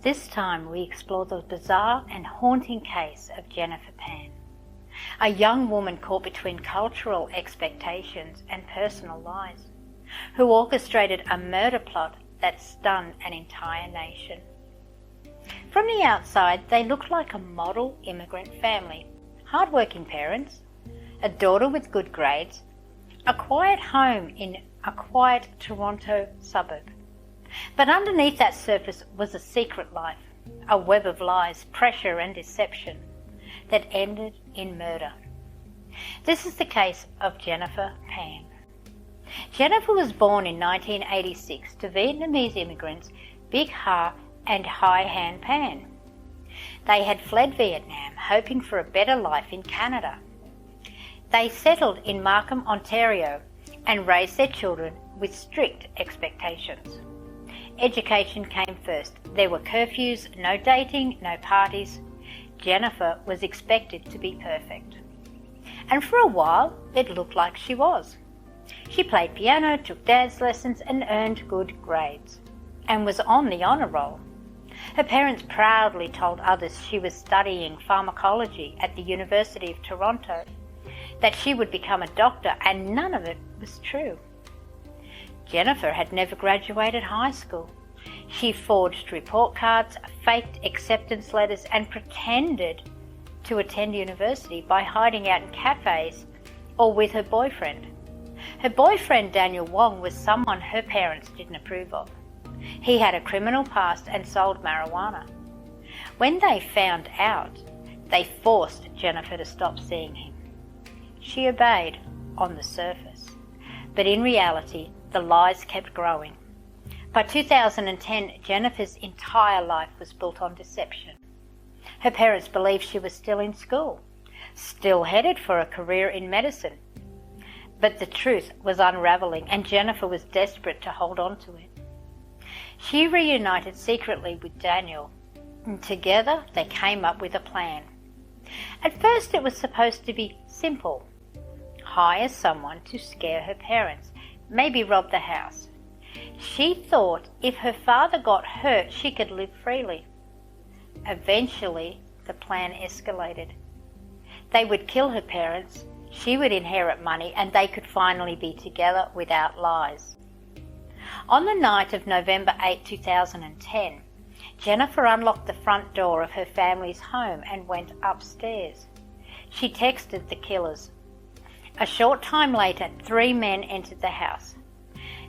This time we explore the bizarre and haunting case of Jennifer Pan, a young woman caught between cultural expectations and personal lies, who orchestrated a murder plot that stunned an entire nation. From the outside, they looked like a model immigrant family, hard-working parents, a daughter with good grades, a quiet home in a quiet Toronto suburb. But underneath that surface was a secret life, a web of lies, pressure and deception that ended in murder. This is the case of Jennifer Pan. Jennifer was born in 1986 to Vietnamese immigrants Big Ha and Hai Han Pan. They had fled Vietnam, hoping for a better life in Canada. They settled in Markham, Ontario, and raised their children with strict expectations. Education came first. There were curfews, no dating, no parties. Jennifer was expected to be perfect. And for a while, it looked like she was. She played piano, took dance lessons, and earned good grades, and was on the honour roll. Her parents proudly told others she was studying pharmacology at the University of Toronto, that she would become a doctor, and none of it was true. Jennifer had never graduated high school. She forged report cards, faked acceptance letters, and pretended to attend university by hiding out in cafes or with her boyfriend. Her boyfriend, Daniel Wong, was someone her parents didn't approve of. He had a criminal past and sold marijuana. When they found out, they forced Jennifer to stop seeing him. She obeyed on the surface, but in reality, the lies kept growing. By 2010, Jennifer's entire life was built on deception. Her parents believed she was still in school, still headed for a career in medicine. But the truth was unraveling, and Jennifer was desperate to hold on to it. She reunited secretly with Daniel, and together they came up with a plan. At first it was supposed to be simple. Hire someone to scare her parents, maybe rob the house. She thought if her father got hurt, she could live freely. Eventually, the plan escalated. They would kill her parents, she would inherit money, and they could finally be together without lies. On the night of November 8, 2010, Jennifer unlocked the front door of her family's home and went upstairs. She texted the killers. A short time later, 3 men entered the house.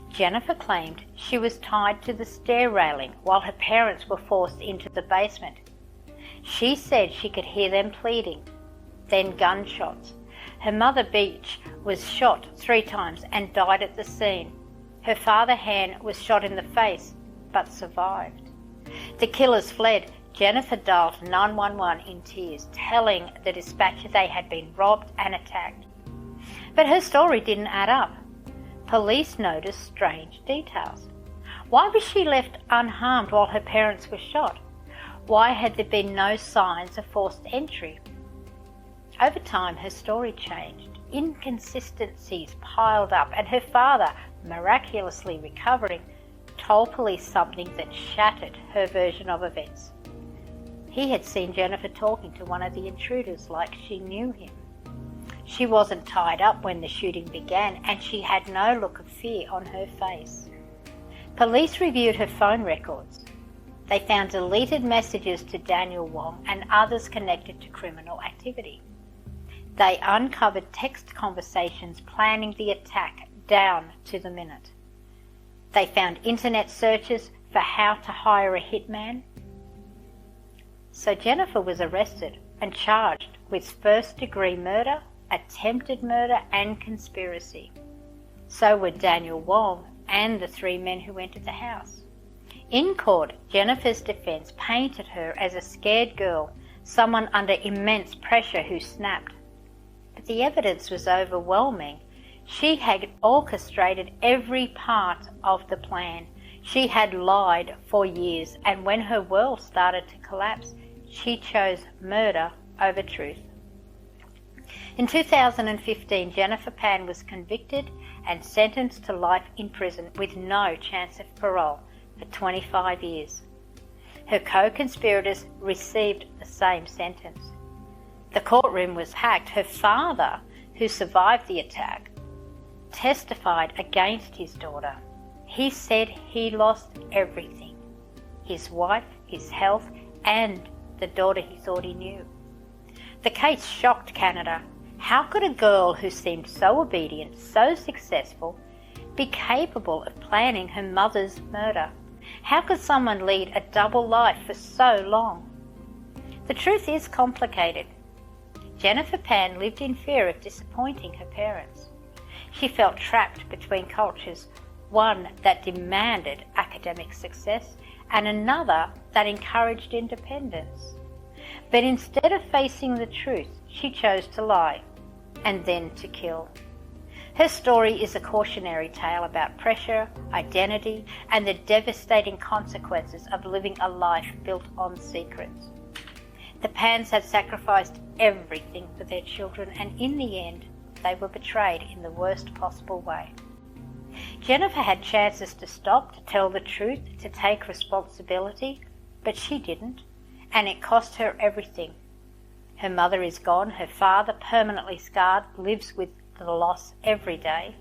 Jennifer claimed she was tied to the stair railing while her parents were forced into the basement. She said she could hear them pleading, then gunshots. Her mother, Beach, was shot 3 times and died at the scene. Her father, Han, was shot in the face but survived. The killers fled. Jennifer dialed 911 in tears, telling the dispatcher they had been robbed and attacked. But her story didn't add up. Police noticed strange details. Why was she left unharmed while her parents were shot? Why had there been no signs of forced entry? Over time, her story changed. Inconsistencies piled up, and her father, miraculously recovering, told police something that shattered her version of events. He had seen Jennifer talking to one of the intruders like she knew him. She wasn't tied up when the shooting began, and she had no look of fear on her face. Police reviewed her phone records. They found deleted messages to Daniel Wong and others connected to criminal activity. They uncovered text conversations planning the attack down to the minute. They found internet searches for how to hire a hitman. So Jennifer was arrested and charged with first-degree murder, attempted murder, and conspiracy. So were Daniel Wong and the 3 men who entered the house. In court, Jennifer's defense painted her as a scared girl, someone under immense pressure who snapped. But the evidence was overwhelming. She had orchestrated every part of the plan. She had lied for years, and when her world started to collapse, she chose murder over truth. In 2015, Jennifer Pan was convicted and sentenced to life in prison with no chance of parole for 25 years. Her co-conspirators received the same sentence. The courtroom was packed. Her father, who survived the attack, testified against his daughter. He said he lost everything: his wife, his health, and the daughter he thought he knew. The case shocked Canada. How could a girl who seemed so obedient, so successful, be capable of planning her mother's murder? How could someone lead a double life for so long? The truth is complicated. Jennifer Pan lived in fear of disappointing her parents. She felt trapped between cultures, one that demanded academic success and another that encouraged independence. But instead of facing the truth, she chose to lie and then to kill. Her story is a cautionary tale about pressure, identity, and the devastating consequences of living a life built on secrets. The Pans had sacrificed everything for their children, and in the end, they were betrayed in the worst possible way. Jennifer had chances to stop, to tell the truth, to take responsibility, but she didn't, and it cost her everything. Her mother is gone, her father, permanently scarred, lives with the loss every day,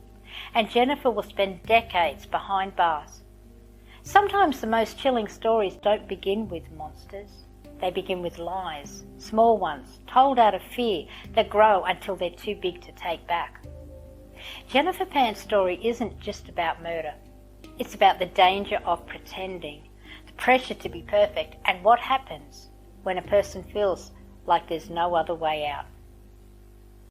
and Jennifer will spend decades behind bars. Sometimes the most chilling stories don't begin with monsters. They begin with lies, small ones, told out of fear, that grow until they're too big to take back. Jennifer Pan's story isn't just about murder. It's about the danger of pretending, the pressure to be perfect, and what happens when a person feels like there's no other way out.